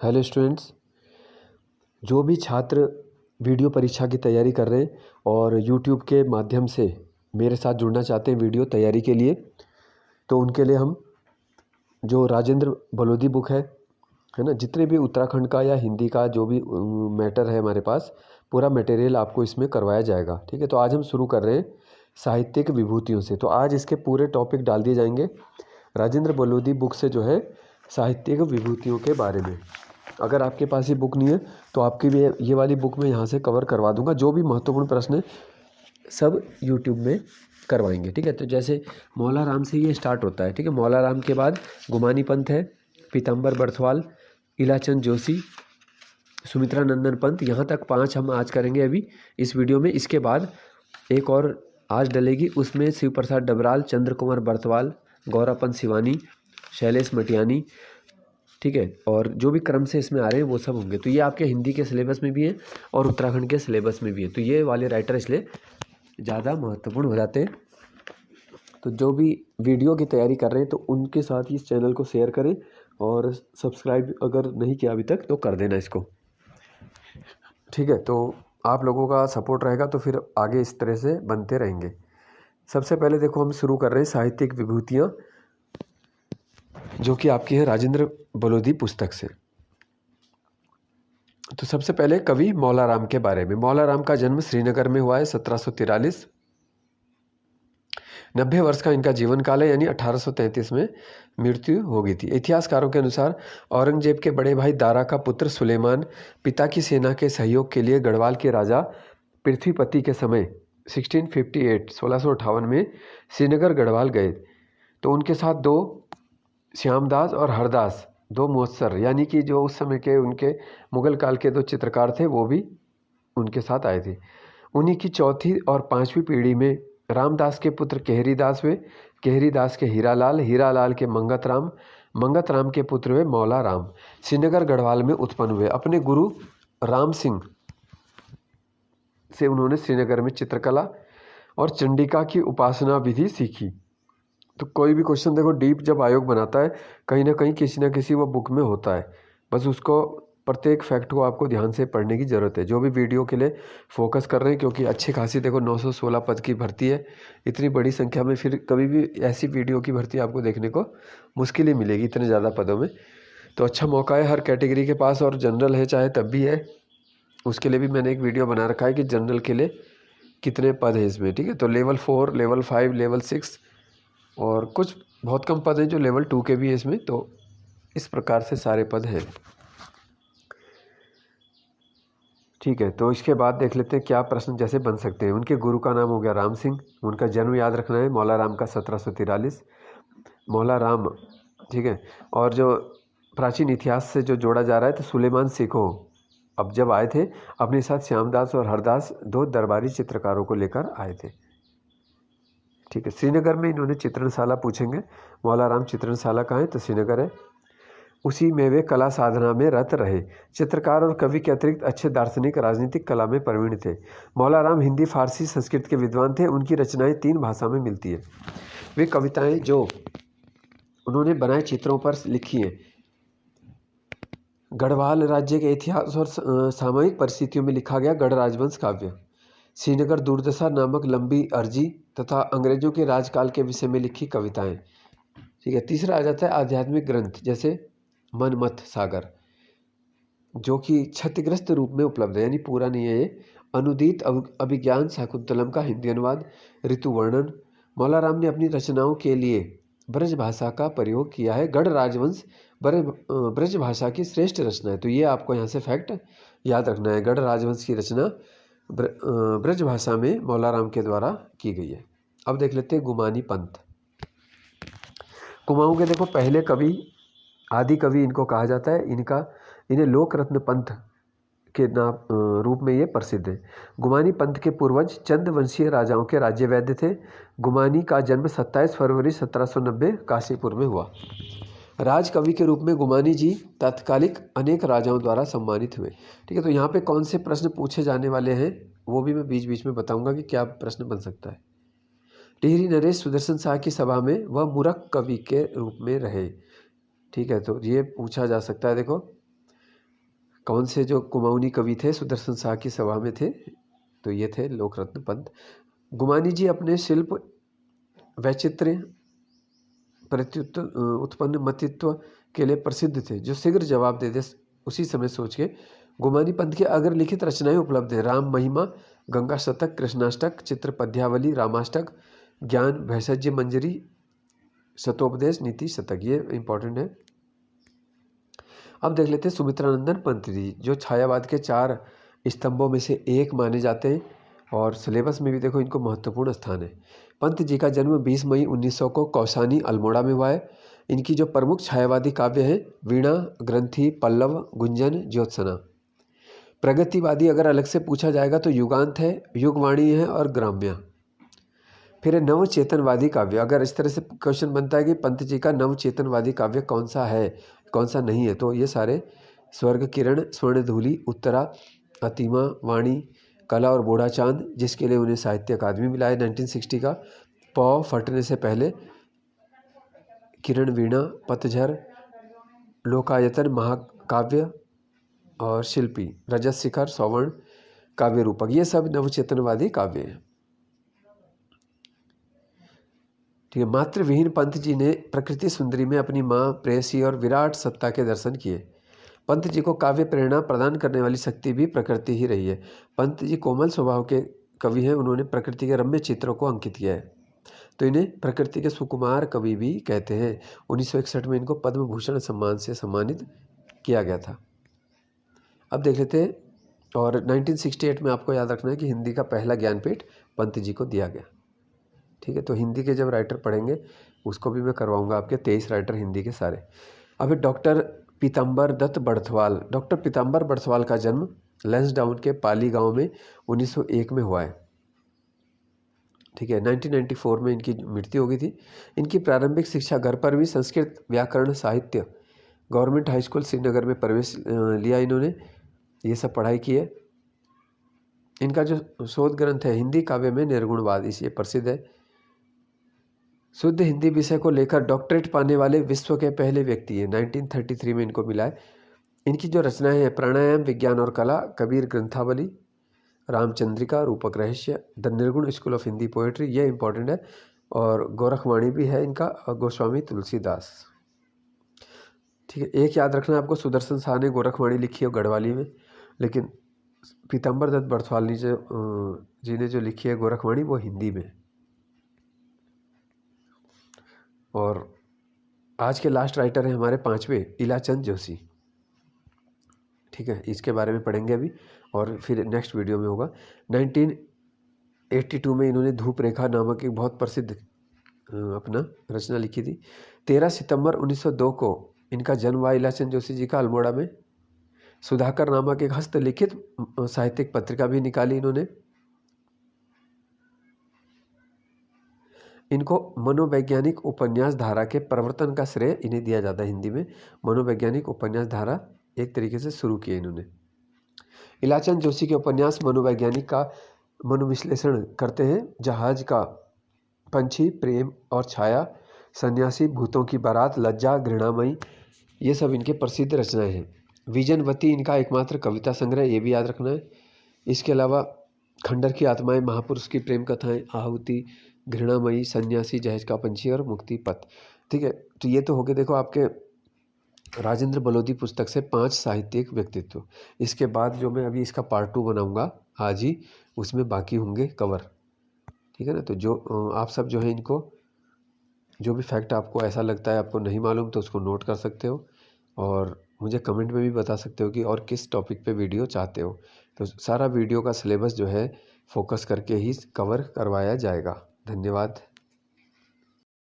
Hello students, जो भी छात्र वीडियो परीक्षा की तैयारी कर रहे हैं और यूट्यूब के माध्यम से मेरे साथ जुड़ना चाहते हैं वीडियो तैयारी के लिए, तो उनके लिए हम जो राजेंद्र बलोदी बुक है ना, जितने भी उत्तराखंड का या हिंदी का जो भी मैटर है हमारे पास, पूरा मटेरियल आपको इसमें करवाया जाएगा। ठीक है, तो आज हम शुरू कर रहे हैं साहित्यिक विभूतियों से। तो आज इसके पूरे टॉपिक डाल दिए जाएंगे राजेंद्र बलोदी बुक से, जो है साहित्यिक विभूतियों के बारे में। अगर आपके पास ये बुक नहीं है तो आपकी भी ये वाली बुक में यहाँ से कवर करवा दूंगा। जो भी महत्वपूर्ण प्रश्न है सब यूट्यूब में करवाएंगे। ठीक है, तो जैसे मौला राम से ये स्टार्ट होता है। ठीक है, मौला राम के बाद गुमानी पंथ है, पीताम्बर बर्थवाल, इलाचंद जोशी, सुमित्रा नंदन पंत। यहाँ तक 5 हम आज करेंगे अभी इस वीडियो में। इसके बाद एक और आज डलेगी, उसमें शिव प्रसाद डबराल, चंद्र कुमार बर्थवाल, गौरा पंत सिवानी, शैलेश मटियानी। ठीक है, और जो भी क्रम से इसमें आ रहे हैं वो सब होंगे। तो ये आपके हिंदी के सिलेबस में भी है और उत्तराखंड के सिलेबस में भी है। तो ये वाले राइटर इसलिए ज़्यादा महत्वपूर्ण हो जाते हैं। तो जो भी वीडियो की तैयारी कर रहे हैं तो उनके साथ इस चैनल को शेयर करें और सब्सक्राइब अगर नहीं किया अभी तक तो कर देना इसको। ठीक है, तो आप लोगों का सपोर्ट रहेगा तो फिर आगे इस तरह से बनते रहेंगे। सबसे पहले देखो, हम शुरू कर रहे हैं साहित्यिक विभूतियाँ, जो कि आपकी है राजेंद्र बलोदी पुस्तक से। तो सबसे पहले कवि मौला राम के बारे में। मौला राम का जन्म श्रीनगर में हुआ है 1743। 90 वर्ष का इनका जीवन काल है, यानी 1833 में मृत्यु हो गई थी। इतिहासकारों के अनुसार औरंगजेब के बड़े भाई दारा का पुत्र सुलेमान पिता की सेना के सहयोग के लिए गढ़वाल के राजा पृथ्वीपति के समय 1658 में श्रीनगर गढ़वाल गए। तो उनके साथ 2 श्यामदास और हरदास, 2 मुअस्सर, यानी कि जो उस समय के उनके मुगल काल के 2 चित्रकार थे, वो भी उनके साथ आए थे। उन्हीं की 4थी और 5वीं पीढ़ी में रामदास के पुत्र केहरीदास हुए, केहरीदास के हीरालाल, हीरालाल के मंगतराम, मंगतराम के पुत्र हुए मौला राम। श्रीनगर गढ़वाल में उत्पन्न हुए। अपने गुरु राम सिंह से उन्होंने श्रीनगर में चित्रकला और चंडिका की उपासना विधि सीखी। तो कोई भी क्वेश्चन देखो डीप जब आयोग बनाता है, कहीं ना कहीं किसी ना किसी वो बुक में होता है। बस उसको प्रत्येक फैक्ट को आपको ध्यान से पढ़ने की ज़रूरत है। जो भी वीडियो के लिए फोकस कर रहे हैं, क्योंकि अच्छी खासी देखो 916 पद की भर्ती है, इतनी बड़ी संख्या में फिर कभी भी ऐसी वीडियो की भर्ती आपको देखने को मुश्किल ही मिलेगी इतने ज़्यादा पदों में। तो अच्छा मौका है हर कैटेगरी के पास, और जनरल है चाहे तब भी है, उसके लिए भी मैंने एक वीडियो बना रखा है कि जनरल के लिए कितने पद हैं इसमें। ठीक है, तो लेवल 4, लेवल 5, लेवल 6 और कुछ बहुत कम पद हैं जो लेवल 2 के भी हैं इसमें। तो इस प्रकार से सारे पद हैं। ठीक है, तो इसके बाद देख लेते हैं क्या प्रश्न जैसे बन सकते हैं। उनके गुरु का नाम हो गया राम सिंह। उनका जन्म याद रखना है, मौला राम का 1743। मौला राम, ठीक है। और जो प्राचीन इतिहास से जो जोड़ा जा रहा है, तो सुलेमान सिखो अब जब आए थे अपने साथ श्यामदास और हरदास 2 दरबारी चित्रकारों को लेकर आए थे। ठीक है, श्रीनगर में इन्होंने चित्रणशाला पूछेंगे। मौला राम चित्रणशाला कहाँ है, तो श्रीनगर है। उसी में वे कला साधना में रत रहे। चित्रकार और कवि के अतिरिक्त अच्छे दार्शनिक, राजनीतिक कला में प्रवीण थे। मौला राम हिंदी, फारसी, संस्कृत के विद्वान थे। उनकी रचनाएं 3 भाषा में मिलती है। वे कविताएं जो उन्होंने बनाए चित्रों पर लिखी हैं। गढ़वाल राज्य के इतिहास और सामयिक परिस्थितियों में लिखा गया गढ़ राजवंश काव्य, श्रीनगर दुर्दशा नामक लंबी अर्जी तथा अंग्रेजों के राजकाल के विषय में लिखी कविताएं। ठीक है, तीसरा आ जाता है आध्यात्मिक ग्रंथ, जैसे मनमथ सागर, जो कि क्षतिग्रस्त रूप में उपलब्ध है, यानी पूरा नहीं है ये। अनुदीत अभिज्ञान शाकुंतलम का हिंदी अनुवाद, ऋतु वर्णन। मौला राम ने अपनी रचनाओं के लिए ब्रज भाषा का प्रयोग किया है। गढ़ राजवंश ब्रज भाषा की श्रेष्ठ रचना है। तो ये आपको यहाँ से फैक्ट याद रखना है। गढ़ राजवंश की रचना ब्रज भाषा में मौला राम के द्वारा की गई है। अब देख लेते हैं गुमानी पंथ। कुमाऊँ के देखो पहले कवि, आदि कवि इनको कहा जाता है। इन्हें लोक रत्न पंथ के नाम रूप में ये प्रसिद्ध है। गुमानी पंथ के पूर्वज चंद वंशीय राजाओं के राज्य वैद्य थे। गुमानी का जन्म 27 फरवरी 1790 काशीपुर में हुआ। राजकवि के रूप में गुमानी जी तत्कालिक अनेक राजाओं द्वारा सम्मानित हुए। ठीक है, तो यहाँ पे कौन से प्रश्न पूछे जाने वाले हैं वो भी मैं बीच बीच में बताऊंगा कि क्या प्रश्न बन सकता है। टिहरी नरेश सुदर्शन शाह की सभा में वह मूरख कवि के रूप में रहे। ठीक है, तो ये पूछा जा सकता है। देखो कौन से जो कुमाऊनी कवि थे सुदर्शन शाह की सभा में थे, तो ये थे लोकरत्न पंत। गुमानी जी अपने शिल्प, वैचित्र्य, प्रत्युत्त उत्पन्न मतित्व के लिए प्रसिद्ध थे, जो शीघ्र जवाब दे दे उसी समय सोच के। गुमानी पंत की अगर लिखित रचनाएं उपलब्ध हैं: राम महिमा, गंगा शतक, कृष्णाष्टक, चित्र पद्यावली, रामाष्टक, ज्ञान भैषज्य मंजरी, शतोपदेश, नीति शतक, ये इंपॉर्टेंट है। अब देख लेते हैं सुमित्रानंदन पंत जी, जो छायावाद के 4 स्तंभों में से एक माने जाते हैं और सिलेबस में भी देखो इनको महत्वपूर्ण स्थान है। पंत जी का जन्म 20 मई 1900 को कौसानी अल्मोड़ा में हुआ है। इनकी जो प्रमुख छायावादी काव्य हैं: वीणा, ग्रंथि, पल्लव, गुंजन, ज्योत्सना। प्रगतिवादी अगर अलग से पूछा जाएगा तो युगांत है, युगवाणी है और ग्राम्या। फिर है नवचेतनवादी काव्य। अगर इस तरह से क्वेश्चन बनता है कि पंत जी का नवचेतनवादी काव्य कौन सा है, कौन सा नहीं है, तो ये सारे स्वर्ग किरण, स्वर्णधूलि, उत्तरा, अतिमा, वाणी, कला और बूढ़ा चांद, जिसके लिए उन्हें साहित्य अकादमी मिला है 1960 का। पौ फटने से पहले, किरण, वीणा, पतझर, लोकायतन, महाकाव्य और शिल्पी, रजत शिखर, सौवर्ण, काव्य रूपक, ये सब नवचेतनवादी काव्य हैं। ठीक है। मातृविहीन पंत जी ने प्रकृति सुंदरी में अपनी माँ, प्रेयसी और विराट सत्ता के दर्शन किए। पंत जी को काव्य प्रेरणा प्रदान करने वाली शक्ति भी प्रकृति ही रही है। पंत जी कोमल स्वभाव के कवि हैं। उन्होंने प्रकृति के रम्य चित्रों को अंकित किया है, तो इन्हें प्रकृति के सुकुमार कवि भी कहते हैं। 1961 में इनको पद्म भूषण सम्मान से सम्मानित किया गया था। अब देख लेते हैं, और 1968 में आपको याद रखना है कि हिंदी का पहला ज्ञानपीठ पंत जी को दिया गया। ठीक है, तो हिंदी के जब राइटर पढ़ेंगे उसको भी मैं करवाऊंगा आपके 23 राइटर हिंदी के सारे। अब डॉक्टर पीताम्बर दत्त बड़थवाल। डॉक्टर पीताम्बर बड़थवाल का जन्म लैंसडाउन के पाली गांव में 1901 में हुआ है। ठीक है, 1994 में इनकी मृत्यु हो गई थी। इनकी प्रारंभिक शिक्षा घर पर भी संस्कृत, व्याकरण, साहित्य, गवर्नमेंट हाई स्कूल श्रीनगर में प्रवेश लिया इन्होंने, ये सब पढ़ाई की है। इनका जो शोध ग्रंथ है हिंदी काव्य में निर्गुणवाद, इसे प्रसिद्ध है। शुद्ध हिंदी विषय को लेकर डॉक्टरेट पाने वाले विश्व के पहले व्यक्ति हैं, 1933 में इनको मिला है। इनकी जो रचनाएं हैं: प्राणायाम, विज्ञान और कला, कबीर ग्रंथावली, रामचंद्रिका, रूपक रहस्य, द निर्गुण स्कूल ऑफ हिंदी पोएट्री, ये इंपॉर्टेंट है। और गोरखवाणी भी है इनका, और गोस्वामी तुलसीदास। ठीक है, एक याद रखना आपको, सुदर्शन शाह ने गोरखवाणी लिखी है गढ़वाली में, लेकिन पीताम्बर दत्त बड़थवाल जी ने जो लिखी है गोरखवाणी वो हिंदी में। और आज के लास्ट राइटर हैं हमारे 5वें, इलाचंद जोशी। ठीक है, इसके बारे में पढ़ेंगे अभी और फिर नेक्स्ट वीडियो में होगा। 1982 में इन्होंने धूप रेखा नामक एक बहुत प्रसिद्ध अपना रचना लिखी थी। 13 सितंबर 1902 को इनका जन्म हुआ इलाचंद जोशी जी का अल्मोड़ा में। सुधाकर नामक एक हस्तलिखित साहित्यिक पत्रिका भी निकाली इन्होंने। इनको मनोवैज्ञानिक उपन्यास धारा के प्रवर्तन का श्रेय इन्हें दिया जाता है। हिंदी में मनोवैज्ञानिक उपन्यास धारा एक तरीके से शुरू की इन्होंने। इलाचंद जोशी के उपन्यास मनोवैज्ञानिक का मनोविश्लेषण करते हैं। जहाज का पंछी, प्रेम और छाया, सन्यासी, भूतों की बारात, लज्जा, घृणामयी, ये सब इनके प्रसिद्ध रचनाएं हैं। विजनवती इनका एकमात्र कविता संग्रह, ये भी याद रखना है। इसके अलावा खंडर की आत्माएं, महापुरुष की प्रेम कथाएं, आहुति, घृणामयी, सन्यासी, जहाज का पंछी और मुक्ति पथ। ठीक है, तो ये तो हो गए देखो आपके राजेंद्र बलोदी पुस्तक से 5 साहित्यिक व्यक्तित्व। इसके बाद जो मैं अभी इसका पार्ट 2 बनाऊंगा आज ही, उसमें बाकी होंगे कवर। ठीक है ना, तो जो आप सब जो है इनको, जो भी फैक्ट आपको ऐसा लगता है आपको नहीं मालूम तो उसको नोट कर सकते हो, और मुझे कमेंट में भी बता सकते हो कि और किस टॉपिक पे वीडियो चाहते हो। तो सारा वीडियो का सिलेबस जो है फोकस करके ही कवर करवाया जाएगा। धन्यवाद।